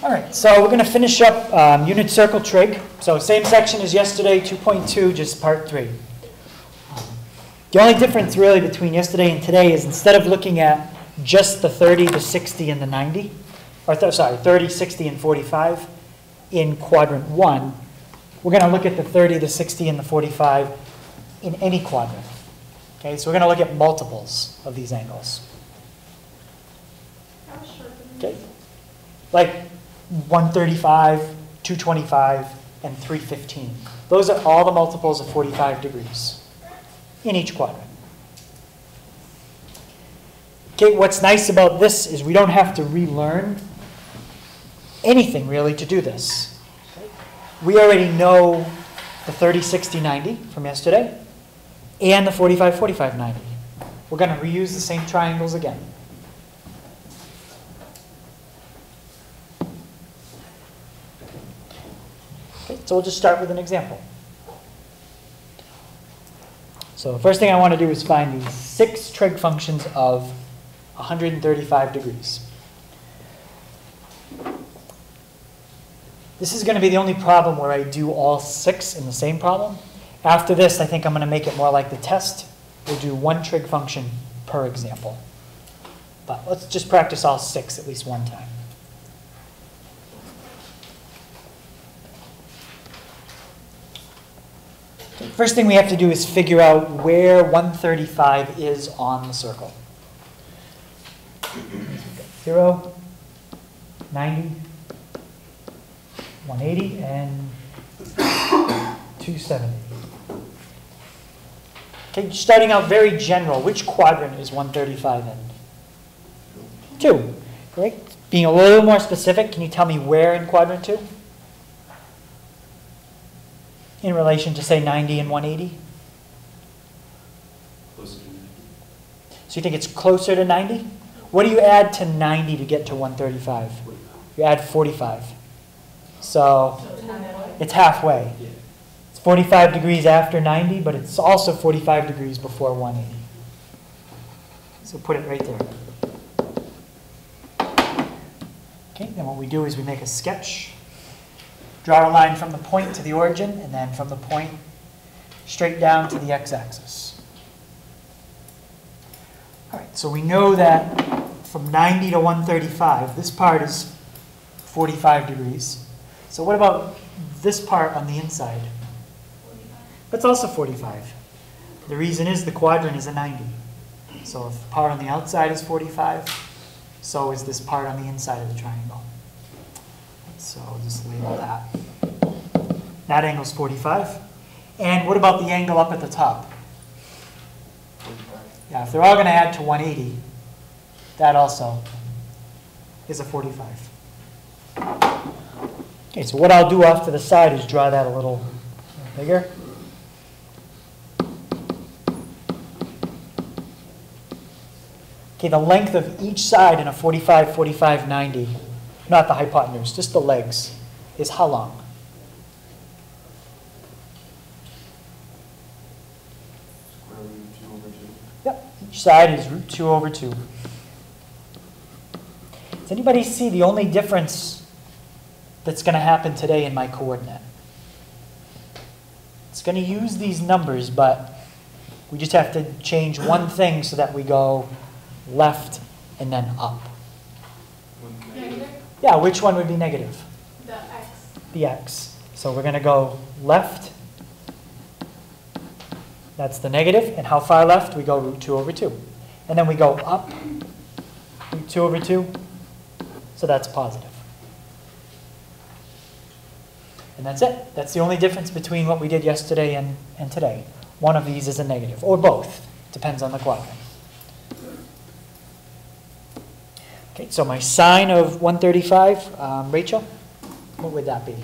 All right, so we're going to finish up unit circle trig. So same section as yesterday, 2.2, just part 3. The only difference really between yesterday and today is instead of looking at just the 30, the 60, and the 90, or sorry, 30, 60, and 45 in quadrant 1, we're going to look at the 30, the 60, and the 45 in any quadrant. Okay, so we're going to look at multiples of these angles. Okay, like 135, 225, and 315. Those are all the multiples of 45 degrees in each quadrant. Okay, what's nice about this is we don't have to relearn anything really to do this. We already know the 30, 60, 90 from yesterday and the 45, 45, 90. We're going to reuse the same triangles again. Okay, so we'll just start with an example. So the first thing I want to do is find these 6 trig functions of 135 degrees. This is going to be the only problem where I do all 6 in the same problem. After this, I think I'm going to make it more like the test. We'll do 1 trig function per example. But let's just practice all 6 at least one time. First thing we have to do is figure out where 135 is on the circle. 0, 90, 180, and 270. Okay, starting out very general, which quadrant is 135 in? 2, right? Being a little more specific, can you tell me where in quadrant 2? In relation to, say, 90 and 180? Closer to 90. So you think it's closer to 90? What do you add to 90 to get to 135? 45. You add 45. So it's halfway. Yeah. It's 45 degrees after 90, but it's also 45 degrees before 180. So put it right there. Okay, then what we do is we make a sketch. Draw a line from the point to the origin, and then from the point straight down to the x-axis. All right, so we know that from 90 to 135, this part is 45 degrees. So what about this part on the inside? 45. That's also 45. The reason is the quadrant is a 90. So if the part on the outside is 45, so is this part on the inside of the triangle. So just label that. That angle is 45. And what about the angle up at the top? 45. Yeah, if they're all going to add to 180, that also is a 45. Okay, so what I'll do off to the side is draw that a little bigger. Okay, the length of each side in a 45, 45, 90, not the hypotenuse, just the legs, is how long? Square root of 2 over 2. Yep, each side is root 2 over 2. Does anybody see the only difference that's going to happen today in my coordinate? It's going to use these numbers, but we just have to change one thing so that we go left and then up. Negative? Yeah, which one would be negative? The x. The x. So we're going to go left. That's the negative. And how far left? We go root 2 over 2. And then we go up, root 2 over 2. So that's positive. And that's it. That's the only difference between what we did yesterday and today. One of these is a negative, or both. Depends on the quadrant. Okay, so my sine of 135, Rachel, what would that be?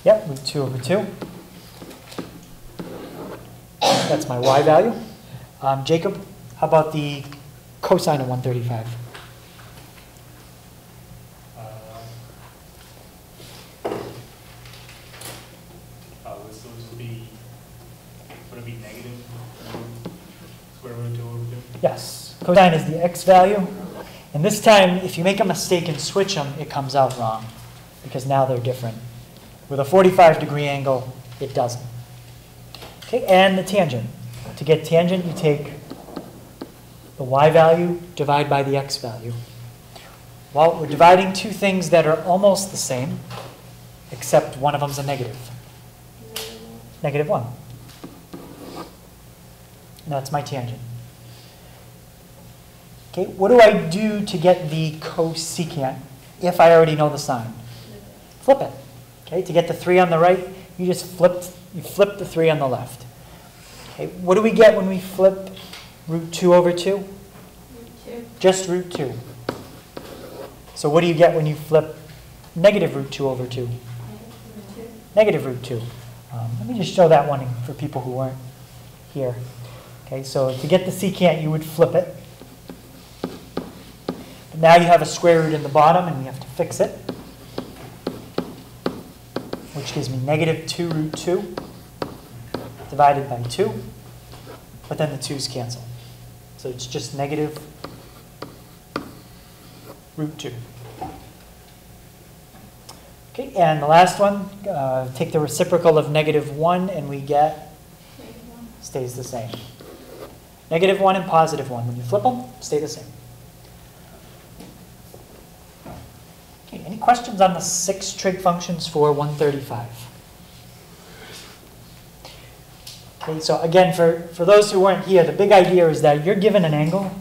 Yep, root 2 over 2. That's my y value. Jacob, how about the cosine of 135? Would it be negative square root 2 over 2? Yes. Cosine is the x value, And this time, if you make a mistake and switch them, it comes out wrong, because now they're different. With a 45-degree angle, it doesn't. Okay, and the tangent. To get tangent, you take the y value, divide by the x value. Well, we're dividing two things that are almost the same, except one of them's a negative. -1. And that's my tangent. Okay, what do I do to get the cosecant if I already know the sign? Flip it. Okay, to get the 3 on the right, you just flip the 3 on the left. Okay, what do we get when we flip root 2 over 2? Root 2. Just root 2. So what do you get when you flip negative root 2 over 2? Negative root 2. Let me just show that one for people who weren't here. Okay, so to get the secant, you would flip it. But now you have a square root in the bottom, and we have to fix it, which gives me -2 root 2 divided by 2, but then the 2's cancel. So it's just negative root 2. Okay, and the last one, take the reciprocal of -1, and we get, stays the same. -1 and +1. When you flip them, stay the same. Okay, any questions on the 6 trig functions for 135? Okay, so again, for those who weren't here, the big idea is that you're given an angle,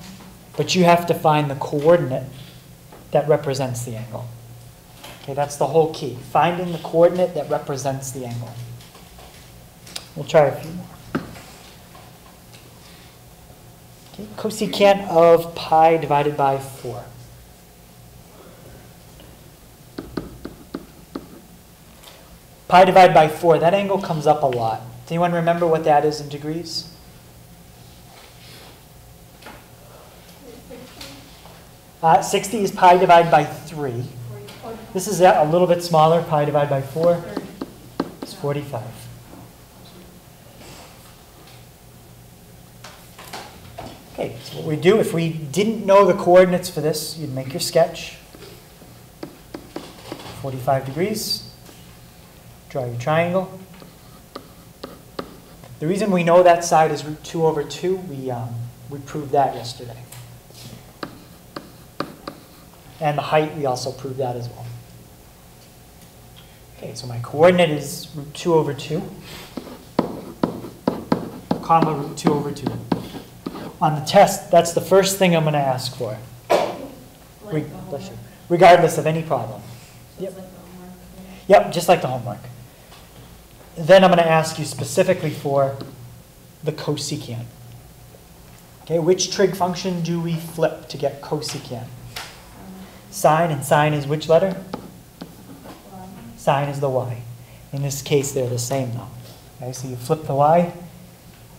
but you have to find the coordinate that represents the angle. Okay, that's the whole key, finding the coordinate that represents the angle. We'll try a few more. Okay, cosecant of pi divided by 4. Pi divided by 4, that angle comes up a lot. Does anyone remember what that is in degrees? 60 is pi divided by 3. This is a little bit smaller, pi divided by 4. It's 45. Okay, so what we do, if we didn't know the coordinates for this, you'd make your sketch. 45 degrees. Draw your triangle. The reason we know that side is root 2 over 2, we proved that yesterday. And the height, we also proved that as well. Okay, so my coordinate is root 2 over 2, comma root 2 over 2. On the test, that's the first thing I'm going to ask for, regardless of any problem. Yep. Yep, just like the homework. Then I'm going to ask you specifically for the cosecant. Okay, which trig function do we flip to get cosecant? Sine, and sine is which letter? Sine is the y. In this case, they're the same though. Okay, so you flip the y,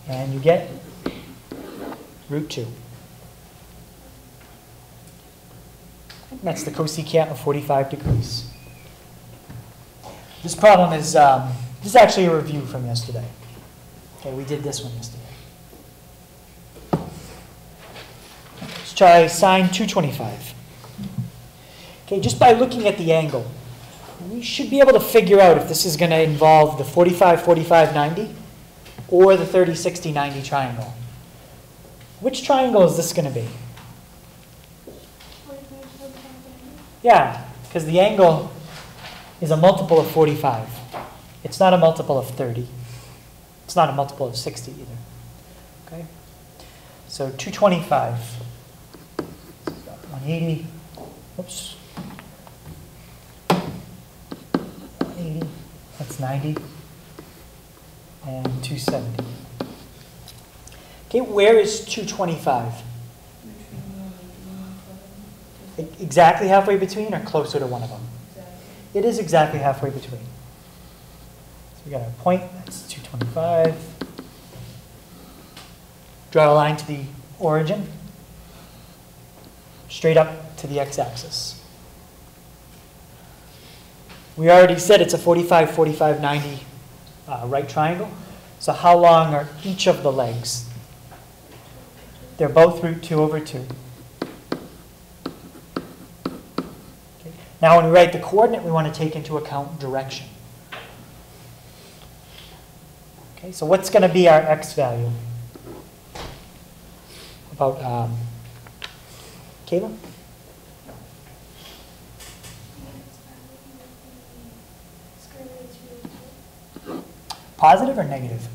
and you get root 2. And that's the cosecant of 45 degrees. This problem is, this is actually a review from yesterday. Okay, we did this one yesterday. Let's try sine 225. Okay, just by looking at the angle, we should be able to figure out if this is going to involve the 45, 45, 90 or the 30, 60, 90 triangle. Which triangle is this going to be? Yeah, because the angle is a multiple of 45. It's not a multiple of 30. It's not a multiple of 60 either. Okay? So 225. 180. Oops. 180. That's 90. And 270. Okay, where is 225? Exactly halfway between or closer to one of them? It is exactly halfway between. So we got our point, that's 225. Draw a line to the origin, straight up to the x-axis. We already said it's a 45, 45, 90 right triangle. So how long are each of the legs? They're both root 2 over 2. Now when we write the coordinate, we want to take into account direction. Okay, so what's going to be our x value? About, Kayla? Positive or negative?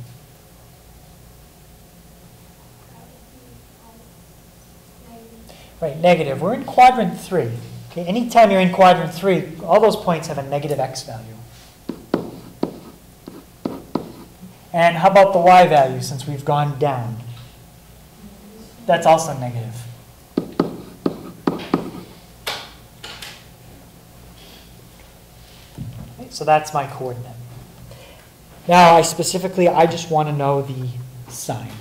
Right, negative. We're in quadrant 3. Okay, anytime you're in quadrant 3, all those points have a negative x value. And how about the y value, since we've gone down? That's also negative. Okay, so that's my coordinate. Now, I just want to know the sign.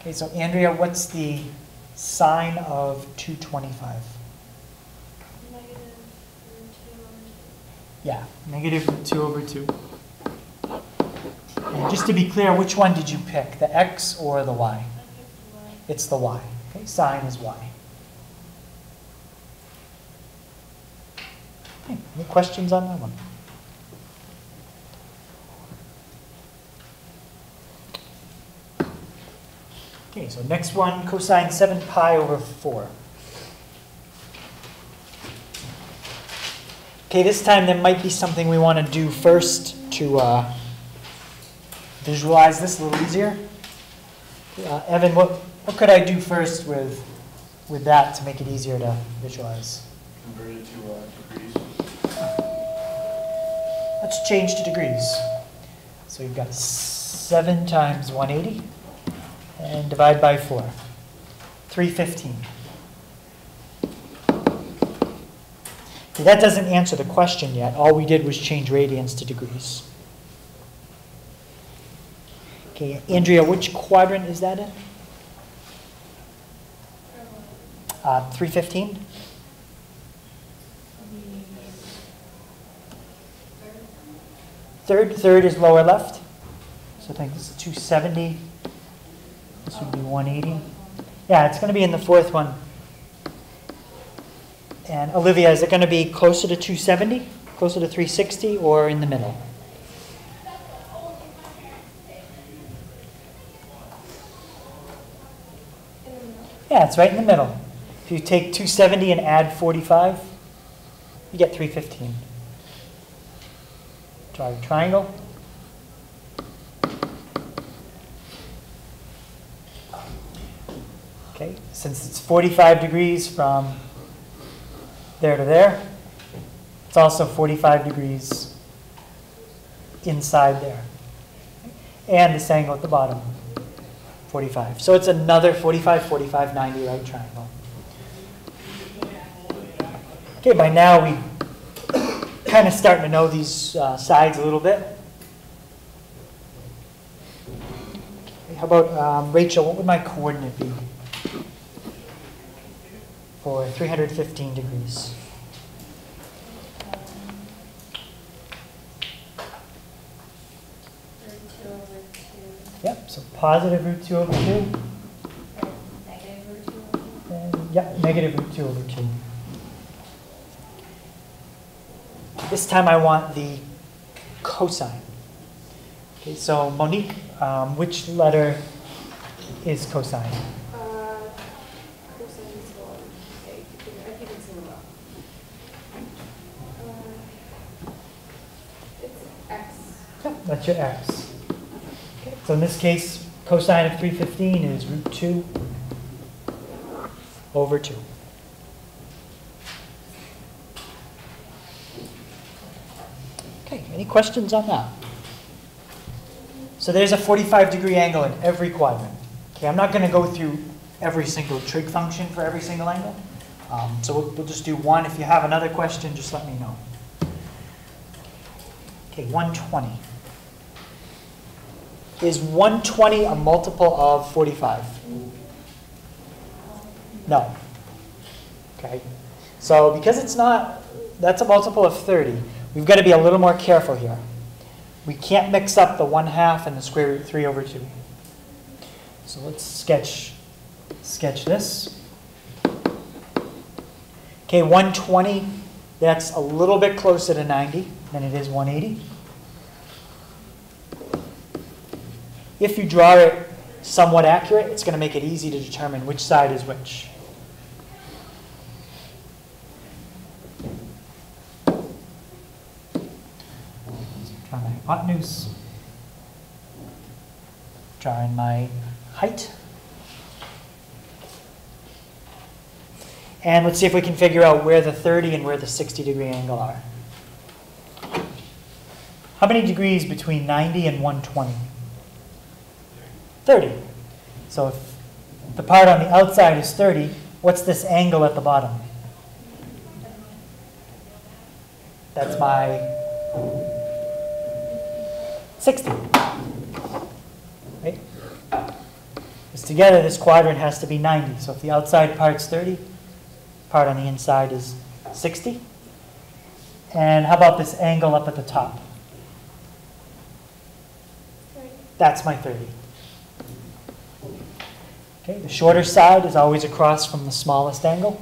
Okay, so Andrea, what's the sign of 225? Yeah, negative root 2 over 2. And just to be clear, which one did you pick, the x or the y? It's the y. Okay, sine is y. Okay, any questions on that one? Okay, so next one, cosine 7 pi over 4. Okay, this time there might be something we want to do first to visualize this a little easier. Evan, what could I do first with that to make it easier to visualize? Convert it to degrees. Let's change to degrees. So you've got 7 times 180 and divide by 4. 315. Okay, that doesn't answer the question yet. All we did was change radians to degrees. Okay, Andrea, which quadrant is that in? 315? Third is lower left. So I think this is 270. This would be 180. Yeah, it's going to be in the fourth one. And Olivia, is it going to be closer to 270, closer to 360, or in the middle? Yeah, it's right in the middle. If you take 270 and add 45, you get 315. Draw a triangle. Okay, since it's 45 degrees from there to there, it's also 45 degrees inside there. And this angle at the bottom, 45. So it's another 45, 45, 90 right triangle. Okay, by now we kind of starting to know these sides a little bit. Okay, how about Rachel, what would my coordinate be for 315 degrees? Yep, so positive root 2 over 2. Negative root 2 over 2. And, yep, negative root 2 over 2. This time I want the cosine. Okay, so Monique, which letter is cosine? Cosine is one. Okay, I keep it similar. It's x. Yep, that's your x. Okay, so in this case, cosine of 315 is root 2 over 2. Okay, any questions on that? So there's a 45-degree angle in every quadrant. Okay, I'm not going to go through every single trig function for every single angle. So we'll just do one. If you have another question, just let me know. Okay, 120. Is 120 a multiple of 45? No. Okay. So because it's not, that's a multiple of 30. We've got to be a little more careful here. We can't mix up the 1/2 and the square root 3 over 2. So let's sketch this. Okay, 120 That's a little bit closer to 90 than it is 180. If you draw it somewhat accurate, it's going to make it easy to determine which side is which. Draw my hypotenuse. Drawing my height. And let's see if we can figure out where the 30 and where the 60-degree angle are. How many degrees between 90 and 120? 30. So if the part on the outside is 30, what's this angle at the bottom? That's my 60. Right? Because together this quadrant has to be 90. So if the outside part's 30, part on the inside is 60. And how about this angle up at the top? That's my 30. Okay, the shorter side is always across from the smallest angle.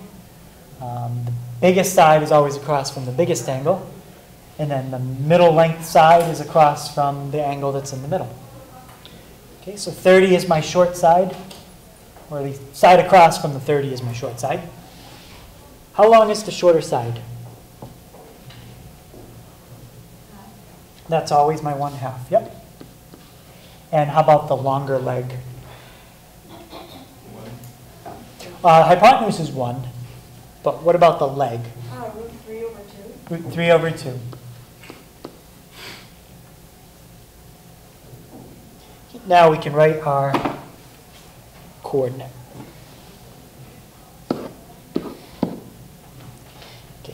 The biggest side is always across from the biggest angle. And then the middle length side is across from the angle that's in the middle. Okay, so 30 is my short side, or the side across from the 30 is my short side. How long is the shorter side? That's always my 1/2, yep. And how about the longer leg? Hypotenuse is 1, but what about the leg? Root 3 over 2. Root 3 over 2. Now we can write our coordinate. Okay,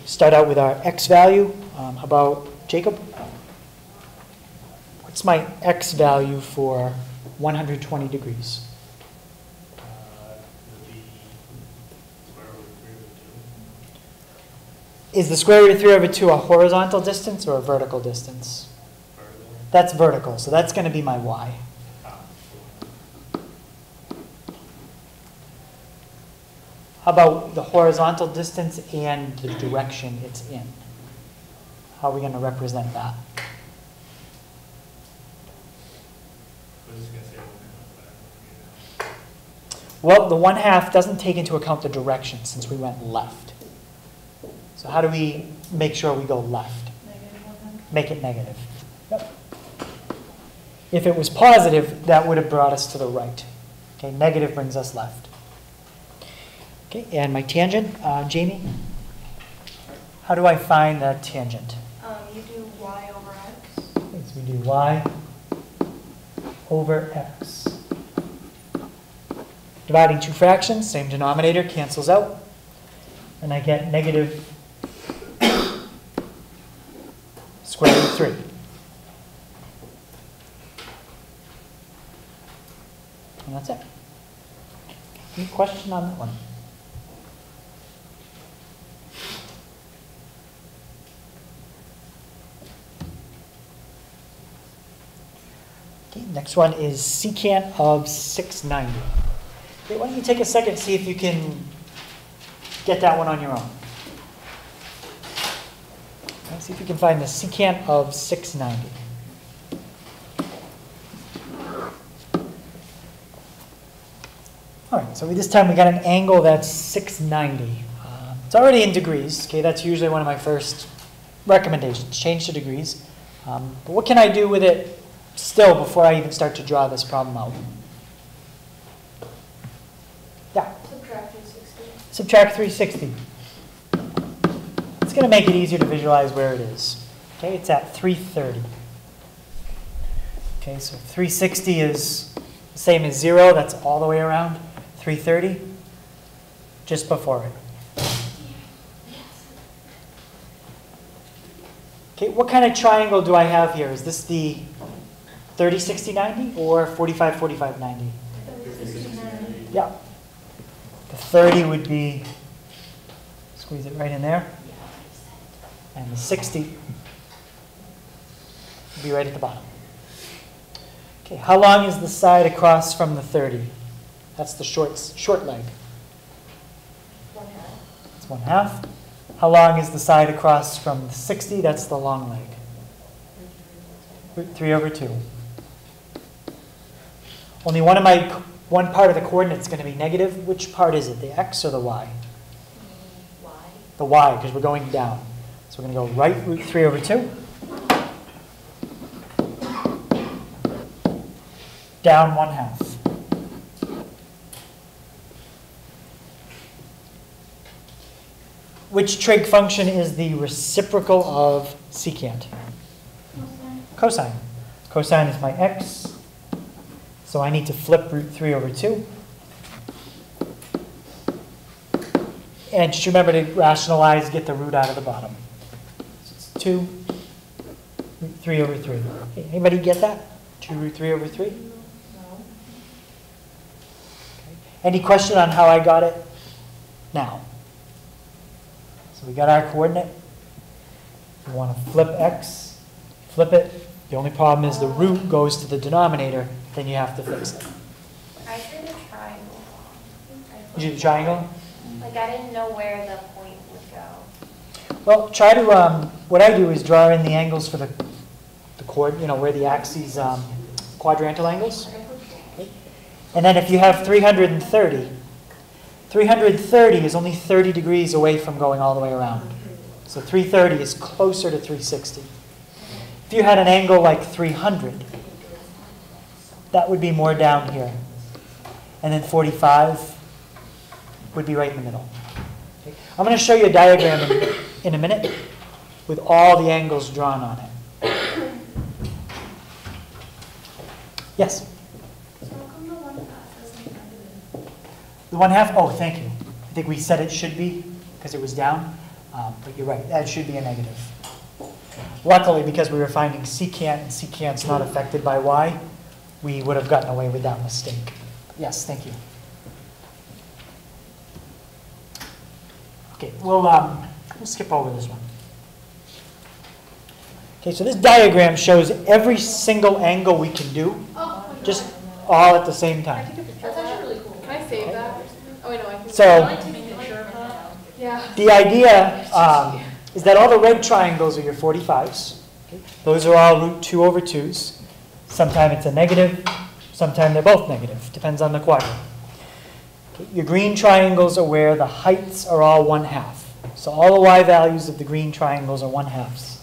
start out with our x value. How about Jacob? What's my x value for 120 degrees? Is the square root of 3 over 2 a horizontal distance or a vertical distance? Vertical. That's vertical, so that's going to be my y. How about the horizontal distance and the direction it's in? How are we going to represent that? Well, the 1/2 doesn't take into account the direction since we went left. So how do we make sure we go left? Make it negative. Yep. If it was positive, that would have brought us to the right. Okay, negative brings us left. Okay, and my tangent, Jamie? How do I find that tangent? You do y over x. Okay, so we do y over x. Dividing two fractions, same denominator, cancels out. And I get negative square root of 3. And that's it. Any question on that one? Okay, next one is secant of 690. Okay, why don't you take a second, see if you can get that one on your own. Okay, see if you can find the secant of 690. All right, so this time we got an angle that's 690. It's already in degrees. Okay, that's usually one of my first recommendations, change to degrees. But what can I do with it still before I even start to draw this problem out? Yeah. Subtract 360. Subtract 360. It's going to make it easier to visualize where it is. Okay, it's at 330. Okay, so 360 is the same as 0. That's all the way around. 330, just before it. Okay, what kind of triangle do I have here? Is this the 30, 60, 90 or 45, 45, 90? 69. Yeah. The 30 would be, squeeze it right in there. And the 60 would be right at the bottom. Okay, how long is the side across from the 30? That's the short leg. 1/2. It's 1/2. How long is the side across from 60? That's the long leg. Root 3 over 2. Only one part of the coordinate is going to be negative. Which part is it, the x or the y? Y. The y, because we're going down. So we're going to go right root 3 over 2. Down 1/2. Which trig function is the reciprocal of secant? Cosine. Cosine is my x. So I need to flip root 3 over 2. And just remember to rationalize, get the root out of the bottom. So it's 2 root 3 over 3. Okay, anybody get that? 2 root 3 over 3? No. Any question on how I got it now? So we got our coordinate. We want to flip x, flip it. The only problem is the root goes to the denominator, then you have to fix it. I did a triangle. You do the triangle? Like I didn't know where the point would go. Well, try to, what I do is draw in the angles for the chord, where the axes, quadrantal angles. Okay. And then if you have 330, 330 is only 30 degrees away from going all the way around. So 330 is closer to 360. If you had an angle like 300, that would be more down here. And then 45 would be right in the middle. Okay. I'm going to show you a diagram in a minute with all the angles drawn on it. Yes? So how come the 1/2 isn't negative? The 1/2, oh, thank you. I think we said it should be because it was down, but you're right, that should be a negative. Luckily, because we were finding secant and secant's not affected by y, we would have gotten away with that mistake. Yes, thank you. Okay, we'll skip over this one. Okay, so this diagram shows every single angle we can do, just all at the same time. That's actually really cool. Can I save that? Oh, wait, no, I can. So- I like taking a picture of that. Yeah. The idea is that all the red triangles are your 45s. Okay? Those are all root 2 over 2s. Sometimes it's a negative, sometimes they're both negative. Depends on the quadrant. Okay? Your green triangles are where the heights are all 1/2. So all the y values of the green triangles are 1/2s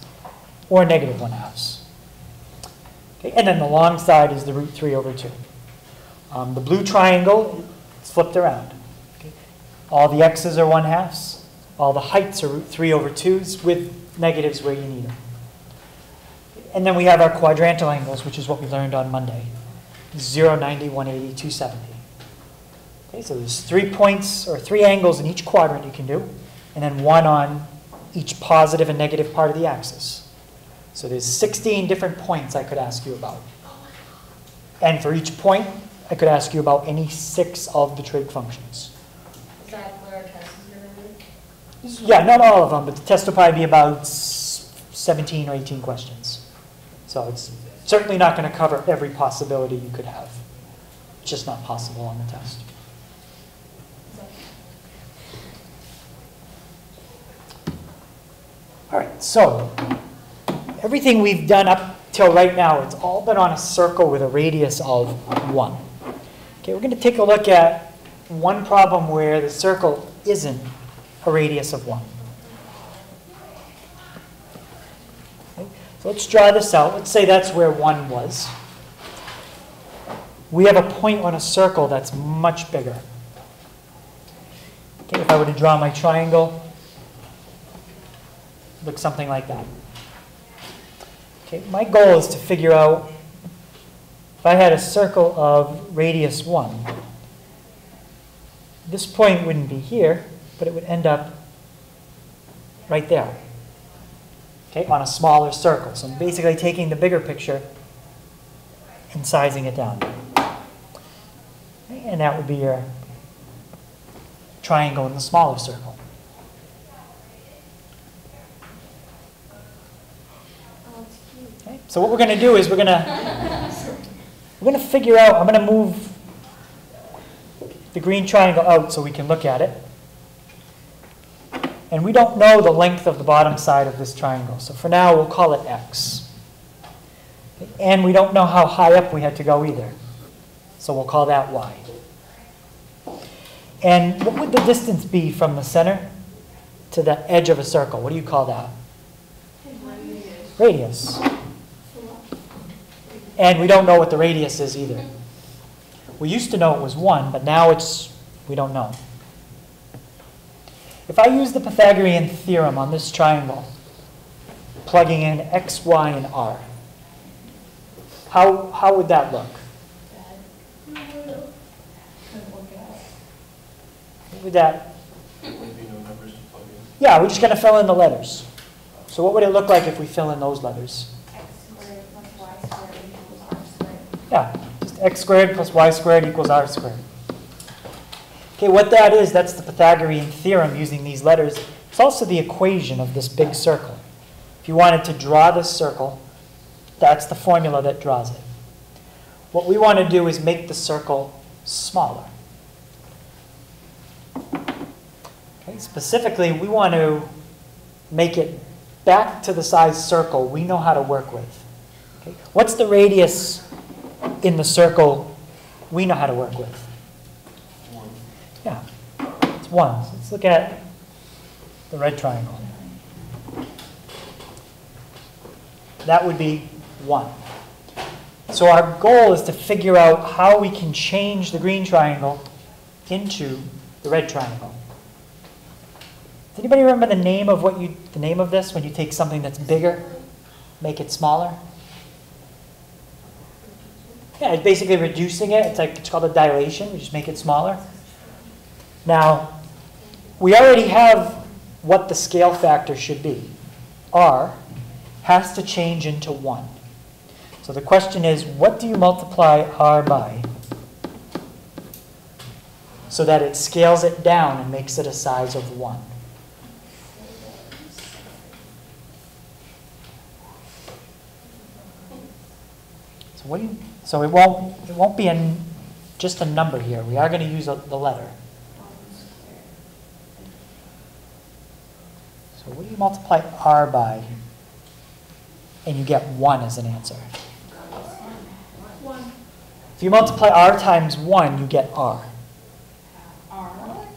or negative 1/2s. Okay? And then the long side is the root 3 over 2. The blue triangle is flipped around. Okay? All the x's are 1/2s. All the heights are root 3 over 2s with negatives where you need them. And then we have our quadrantal angles, which is what we learned on Monday. 0, 90, 180, 270. Okay, so there's 3 points or 3 angles in each quadrant you can do, and then 1 on each positive and negative part of the axis. So there's 16 different points I could ask you about. And for each point, I could ask you about any 6 of the trig functions. Is that where our test is going to be? Yeah, not all of them, but the test will probably be about 17 or 18 questions. So it's certainly not going to cover every possibility you could have. It's just not possible on the test. All right, so everything we've done up till right now, it's all been on a circle with a radius of 1. Okay, we're going to take a look at one problem where the circle isn't a radius of 1. Okay, so let's draw this out. Let's say that's where 1 was. We have a point on a circle that's much bigger. Okay, if I were to draw my triangle, it looks something like that. Okay, my goal is to figure out if I had a circle of radius 1, this point wouldn't be here, but it would end up right there, okay, on a smaller circle. So I'm basically taking the bigger picture and sizing it down. Okay, and that would be your triangle in the smaller circle. Okay, so what we're going to do is we're going to figure out, I'm going to move the green triangle out so we can look at it. And we don't know the length of the bottom side of this triangle. So for now, we'll call it x. And we don't know how high up we had to go either. So we'll call that y. And what would the distance be from the center to the edge of a circle? What do you call that? Radius. And we don't know what the radius is either. We used to know it was 1, but now we don't know. If I use the Pythagorean theorem on this triangle, plugging in x, y, and r, how would that look? What would that? There would be no numbers to plug in. Yeah, we're just going to fill in the letters. So what would it look like if we fill in those letters? X squared plus y squared equals r squared. Yeah, just x squared plus y squared equals r squared. Okay, what that is, that's the Pythagorean theorem using these letters. It's also the equation of this big circle. If you wanted to draw this circle, that's the formula that draws it. What we want to do is make the circle smaller. Okay, specifically, we want to make it back to the size circle we know how to work with. Okay, what's the radius in the circle we know how to work with? 1. Yeah, it's 1. So let's look at the red triangle. That would be 1. So our goal is to figure out how we can change the green triangle into the red triangle. Does anybody remember the name of this when you take something that's bigger, make it smaller? Yeah, it's basically reducing it. It's called a dilation. We just make it smaller. Now, we already have what the scale factor should be. R has to change into 1. So the question is, what do you multiply r by so that it scales it down and makes it a size of 1? So it won't be just a number here. We are going to use the letter. So what do you multiply r by? And you get 1 as an answer. 1. If you multiply r times 1, you get r. R.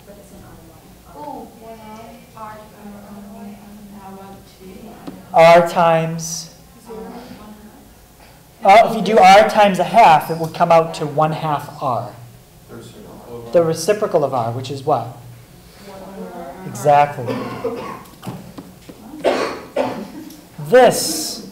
But it's an Oh, when r How about 2? R times, if you do r times a half, it would come out to 1/2 r. The reciprocal of r, which is what? Exactly. This,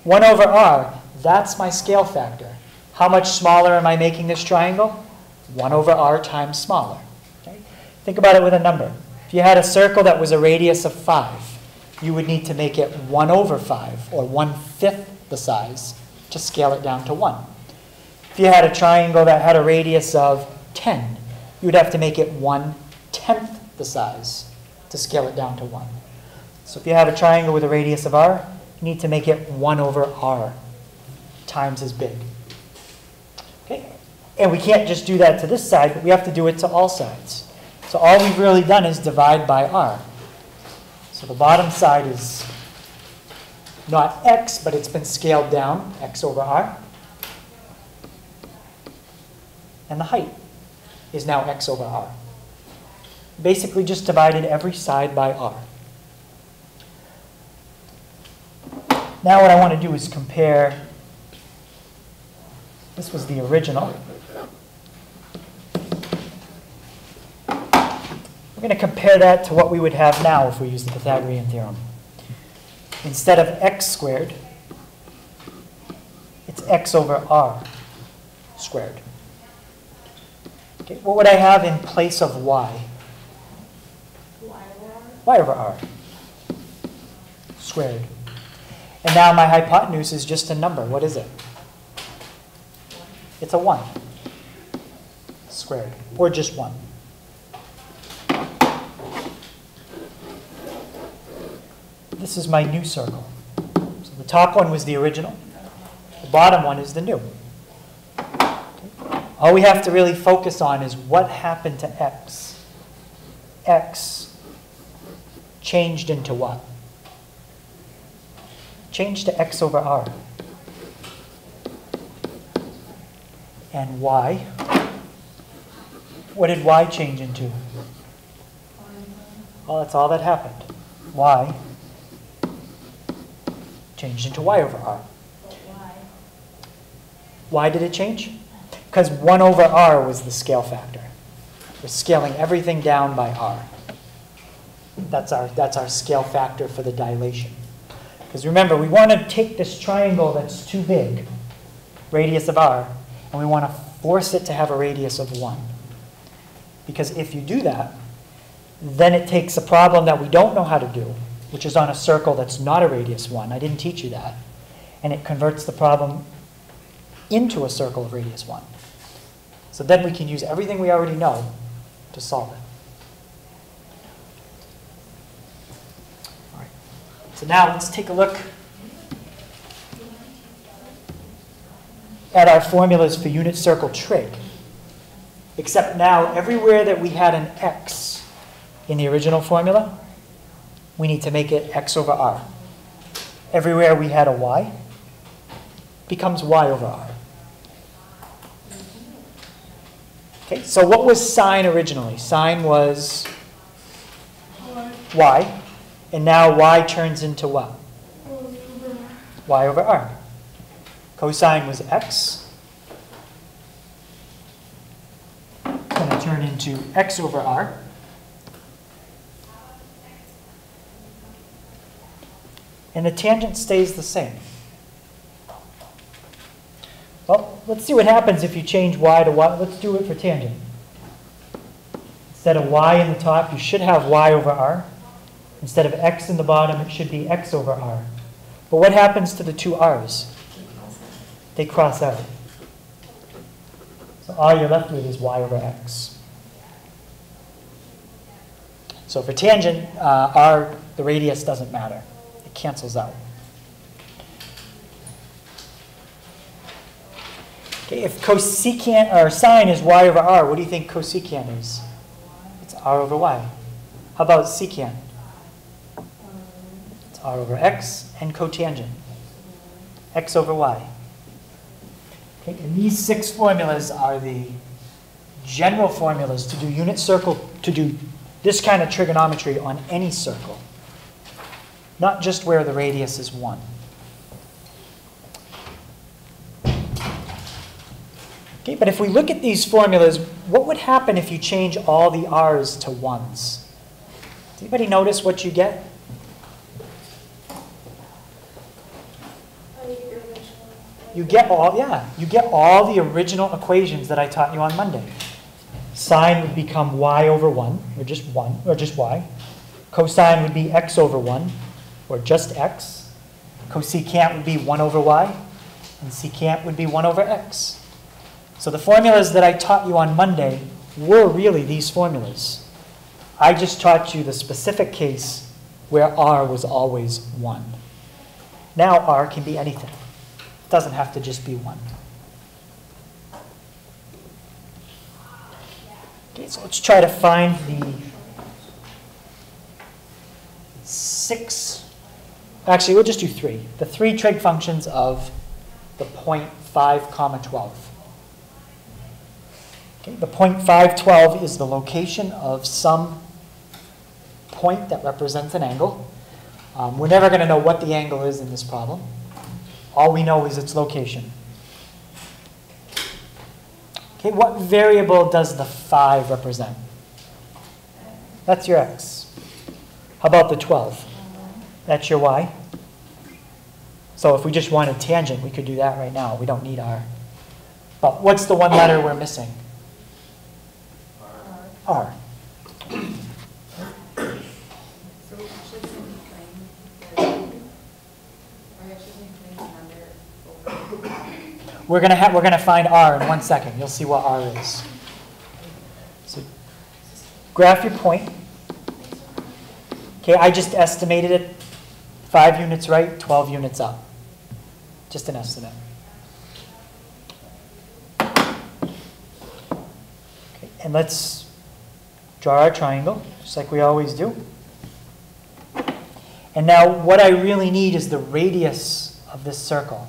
1 over r, that's my scale factor. How much smaller am I making this triangle? 1 over r times smaller. Okay? Think about it with a number. If you had a circle that was a radius of 5, you would need to make it 1 over 5, or 1/5 the size, to scale it down to 1. If you had a triangle that had a radius of 10, you would have to make it 1/10 the size to scale it down to 1. So if you have a triangle with a radius of r, you need to make it 1 over r times as big. Okay? And we can't just do that to this side, but we have to do it to all sides. So all we've really done is divide by r. So the bottom side is not x, but it's been scaled down, x over r. And the height is now x over r. Basically just divided every side by r. Now what I want to do is compare, this was the original. We're going to compare that to what we would have now if we use the Pythagorean theorem. Instead of x squared, it's x over r squared. Okay, what would I have in place of y? Y over r squared. And now my hypotenuse is just a number. What is it? It's a 1 squared, or just 1. This is my new circle. So the top one was the original. The bottom one is the new. Okay. All we have to really focus on is what happened to x. X changed into what? Changed to x over r. And y? What did y change into? Well, that's all that happened. Y changed into y over r. Why did it change? Because 1 over r was the scale factor. We're scaling everything down by r. That's our scale factor for the dilation. Because remember, we want to take this triangle that's too big, radius of r, and we want to force it to have a radius of 1. Because if you do that, then it takes a problem that we don't know how to do, which is on a circle that's not a radius 1. I didn't teach you that. And it converts the problem into a circle of radius 1. So then we can use everything we already know to solve it. All right. So now let's take a look at our formulas for unit circle trig. Except now, everywhere that we had an x in the original formula, we need to make it x over r. Everywhere we had a y, becomes y over r. Okay, so what was sine originally? Sine was y, and now y turns into what? Y over r. Cosine was x. Going to turn into x over r. And the tangent stays the same. Well, let's see what happens if you change y to y. Let's do it for tangent. Instead of y in the top, you should have y over r. Instead of x in the bottom, it should be x over r. But what happens to the two r's? They cross out. So all you're left with is y over x. So for tangent, r, the radius doesn't matter. It cancels out. Okay, if cosecant or sine is y over r, what do you think cosecant is? It's r over y. How about secant? It's r over x, and cotangent, x over y. Okay, and these 6 formulas are the general formulas to do unit circle, to do this kind of trigonometry on any circle, not just where the radius is 1. Okay, but if we look at these formulas, what would happen if you change all the r's to 1s? Does anybody notice what you get? You get all the original equations that I taught you on Monday. Sine would become y over 1, or just y. Cosine would be x over 1, or just x. Cosecant would be 1 over y, and secant would be 1 over x. So the formulas that I taught you on Monday were really these formulas. I just taught you the specific case where r was always 1. Now r can be anything. It doesn't have to just be 1. Okay, so let's try to find the 6, actually we'll just do 3. The 3 trig functions of the point 5, 12. Okay, the point 5, 12 is the location of some point that represents an angle. We're never going to know what the angle is in this problem. All we know is its location. Okay, what variable does the 5 represent? That's your x. How about the 12? That's your y. So if we just wanted tangent, we could do that right now. We don't need r. But what's the one letter we're missing? R. We're gonna find r in 1 second. You'll see what r is. So graph your point. Okay, I just estimated it 5 units right, 12 units up. Just an estimate. Okay, and let's draw our triangle, just like we always do. And now what I really need is the radius of this circle.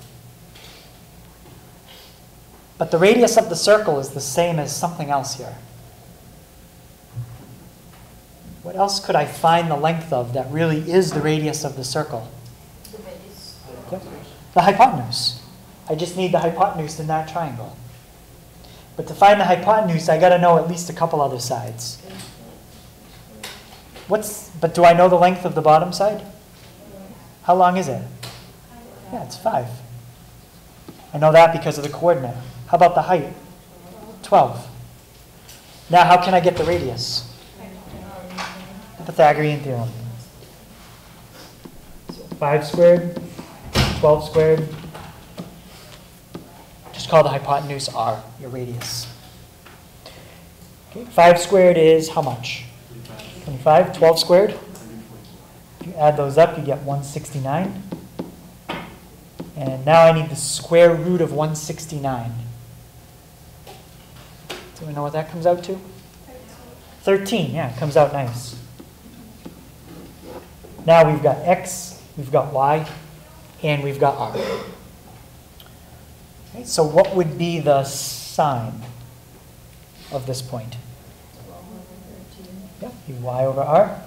But the radius of the circle is the same as something else here. What else could I find the length of that really is the radius of the circle? The base. Yep. The hypotenuse. I just need the hypotenuse in that triangle. But to find the hypotenuse, I got to know at least a couple other sides. But do I know the length of the bottom side? How long is it? Yeah, it's 5. I know that because of the coordinate. How about the height? 12. Now, how can I get the radius? The Pythagorean theorem. So 5 squared, 12 squared. Just call the hypotenuse r, your radius. Okay, 5 squared is how much? 25. 12 squared? If you add those up, you get 169. And now I need the square root of 169. Do we know what that comes out to? 13, yeah, it comes out nice. Now we've got x, we've got y, and we've got r. Okay, so what would be the sine of this point? Yep, y over r.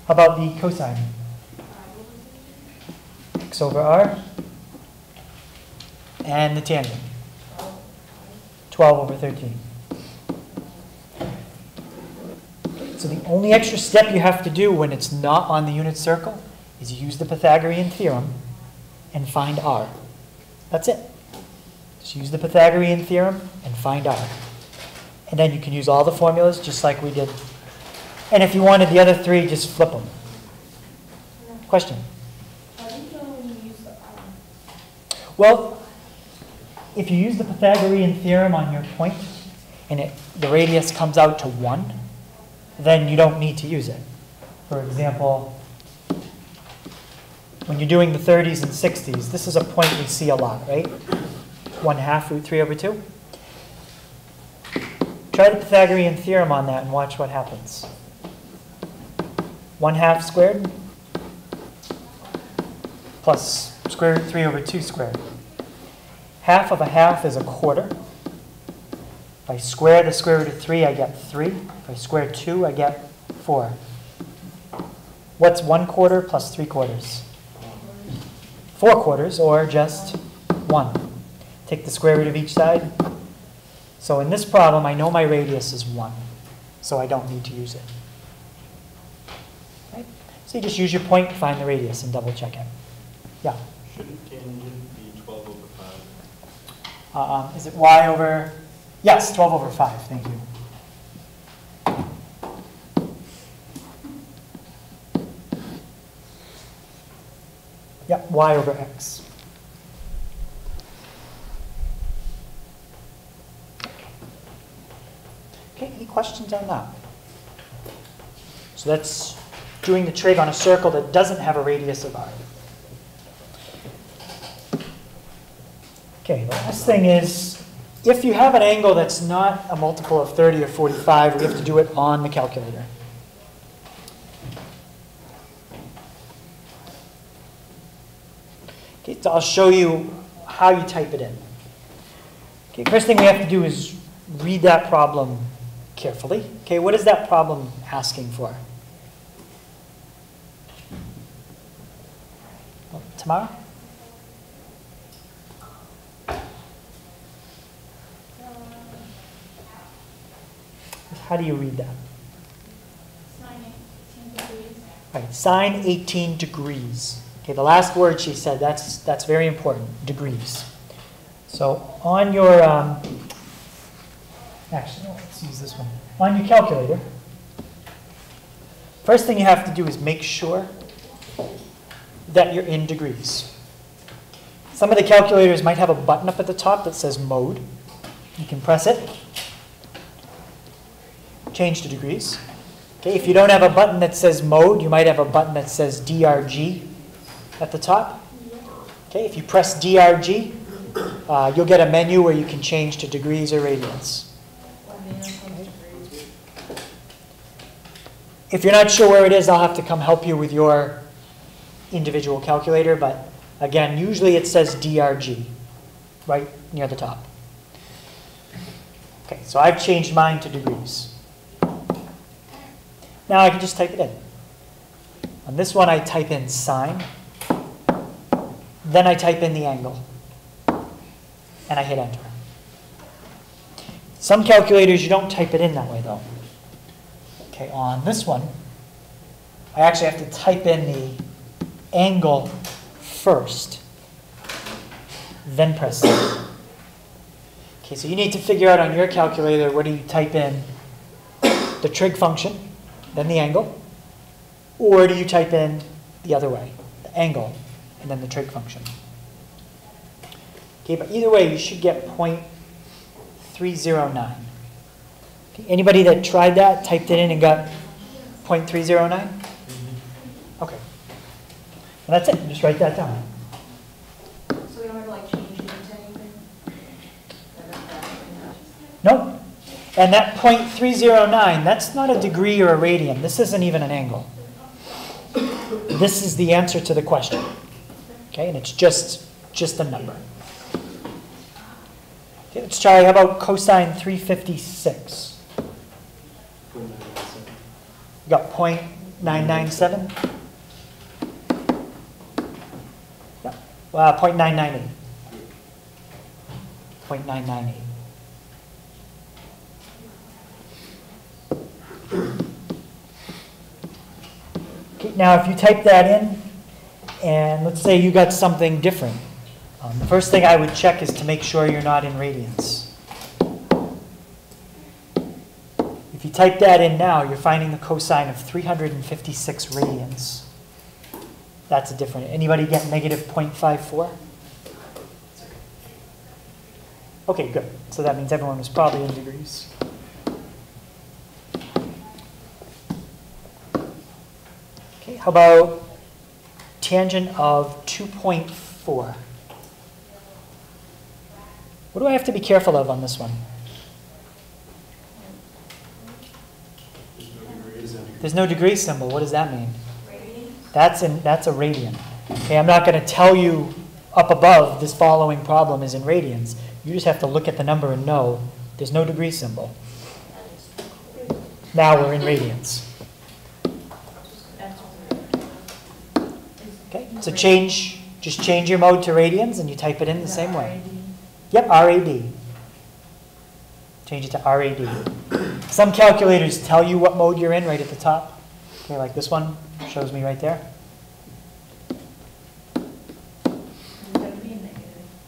How about the cosine? X over r. And the tangent? 12 over 13. So the only extra step you have to do when it's not on the unit circle is use the Pythagorean theorem and find r. That's it. Just use the Pythagorean theorem and find r. And then you can use all the formulas just like we did. And if you wanted the other 3, just flip them. Question? How do you know when you use the R? Well, if you use the Pythagorean theorem on your point and the radius comes out to 1, then you don't need to use it. For example, when you're doing the 30s and 60s, this is a point we see a lot, right? 1/2 root 3 over 2. Try the Pythagorean theorem on that and watch what happens. 1/2 squared plus square root 3 over 2 squared. Half of a half is a quarter. If I square the square root of 3, I get 3. If I square 2, I get 4. What's 1/4 plus 3/4? 4/4, or just 1. Take the square root of each side. So in this problem, I know my radius is 1, so I don't need to use it. Right? So you just use your point, find the radius, and double check it. Yeah? Shouldn't tangent be 12 over 5? Is it y over? Yes, 12 over 5. Thank you. Yep, y over x. Okay, any questions on that? So that's doing the trig on a circle that doesn't have a radius of r. Okay, the last thing is, if you have an angle that's not a multiple of 30 or 45, we have to do it on the calculator. Okay, so I'll show you how you type it in. Okay, first thing we have to do is read that problem carefully. Okay, what is that problem asking for? Well, Tamara? How do you read that? Sine 18 degrees. Right, sine 18 degrees. Okay, the last word she said, that's very important, degrees. So on your, actually, no, let's use this one. On your calculator, first thing you have to do is make sure that you're in degrees. Some of the calculators might have a button up at the top that says mode. You can press it. Change to degrees. Okay, if you don't have a button that says mode, you might have a button that says DRG at the top. Okay, if you press DRG, you'll get a menu where you can change to degrees or radians. If you're not sure where it is, I'll have to come help you with your individual calculator, but again, usually it says DRG, right near the top. Okay, so I've changed mine to degrees. Now I can just type it in. On this one, I type in sine, then I type in the angle, and I hit enter. Some calculators, you don't type it in that way, though. Okay, on this one, I actually have to type in the angle first, then press send. Okay, so you need to figure out on your calculator whether you type in the trig function, then the angle, or do you type in the other way, the angle, and then the trig function. Okay, but either way, you should get 0.309. Okay, anybody that tried that, typed it in and got 0.309? Okay. And that's it. Just write that down. So we don't have to like change it into anything? Nope. And that 0.309, that's not a degree or a radian. This isn't even an angle. This is the answer to the question. Okay, and it's just a number. Okay, let's try, how about cosine 356? You got 0.997? Yeah. 0.998. 0.998. Okay, now if you type that in, and let's say you got something different, the first thing I would check is to make sure you're not in radians. If you type that in now, you're finding the cosine of 356 radians. That's a different. Anybody get negative 0.54? Okay, good. So that means everyone was probably in degrees. Okay, how about tangent of 2.4? What do I have to be careful of on this one? There's no degree symbol. What does that mean? That's a radian. Okay, I'm not going to tell you up above this following problem is in radians. You just have to look at the number and know there's no degree symbol. Now we're in radians. Okay, so just change your mode to radians and you type it in the same way. Yep, RAD. Change it to RAD. Some calculators tell you what mode you're in right at the top. Okay, like this one shows me right there.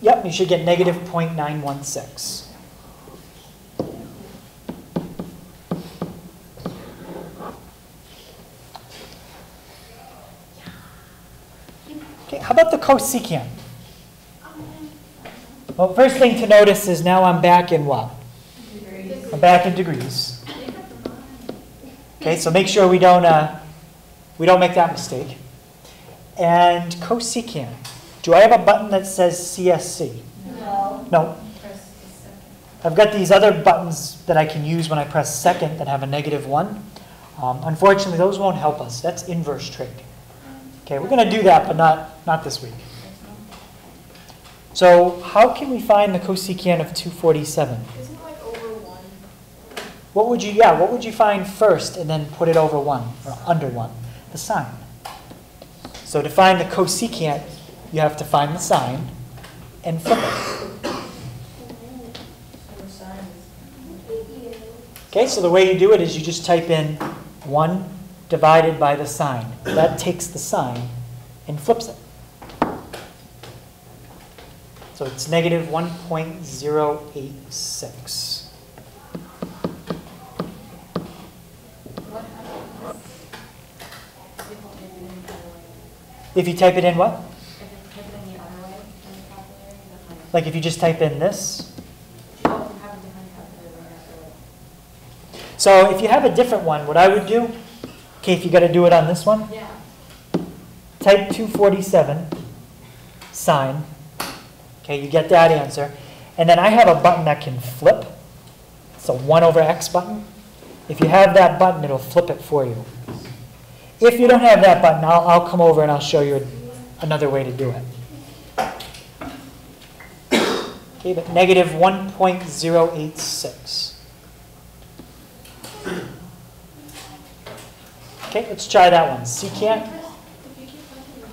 Yep, you should get negative 0.916. Okay, how about the cosecant? Well, first thing to notice is now I'm back in what? I'm back in degrees. Okay, so make sure we don't make that mistake. And cosecant. Do I have a button that says CSC? No. No. I've got these other buttons that I can use when I press secant that have a -1. Unfortunately, those won't help us. That's inverse trig. Okay, we're going to do that, but not this week. So how can we find the cosecant of 247? Isn't it like over 1? What would you find first and then put it over 1 or under 1? The sine. So to find the cosecant, you have to find the sine and flip it. Okay, so the way you do it is you just type in 1 divided by the sine. That takes the sine and flips it. So it's negative 1.086. If you type it in what? Like if you just type in this? So if you have a different one, what I would do, okay, if you got to do it on this one, Yeah. type 247 sine. Okay, you get that answer. And then I have a button that can flip. It's a 1 over x button. If you have that button, it'll flip it for you. If you don't have that button, I'll come over and I'll show you another way to do it. Okay, but negative 1.086. Okay, let's try that one. Secant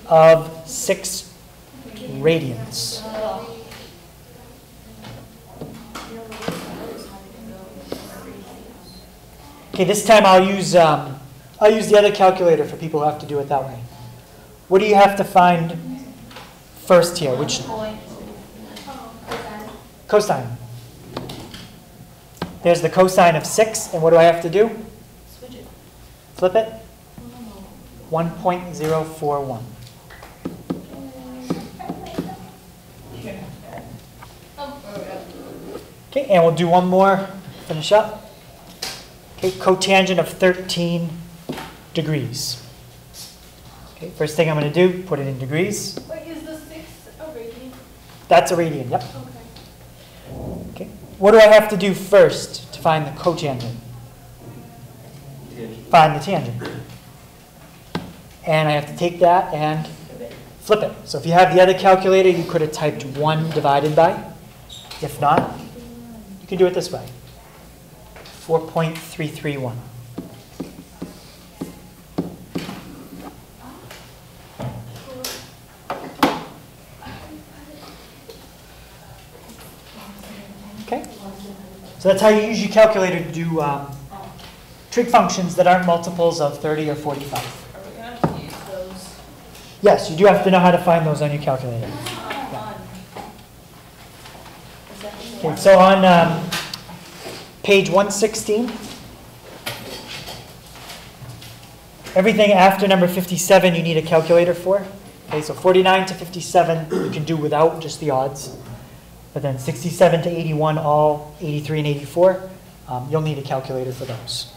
of 6 radians. Okay, this time I'll use the other calculator for people who have to do it that way. What do you have to find first here? Which cosine? There's the cosine of 6, and what do I have to do? Switch it. Flip it. 1.041. Okay, and we'll do one more. Finish up. Okay, cotangent of 13 degrees. Okay, first thing I'm going to do, put it in degrees. Wait, is the 6 a radian? That's a radian, yep. Okay. Okay, what do I have to do first to find the cotangent? Find the tangent. And I have to take that and flip it. So if you have the other calculator, you could have typed 1 divided by. If not, you can do it this way. 4.331. Okay? So that's how you use your calculator to do trig functions that aren't multiples of 30 or 45. Are we going to have to use those? Yes, you do have to know how to find those on your calculator. Okay, so on page 116, everything after number 57 you need a calculator for. Okay, so 49 to 57 you can do without just the odds. But then 67 to 81, all 83 and 84, you'll need a calculator for those.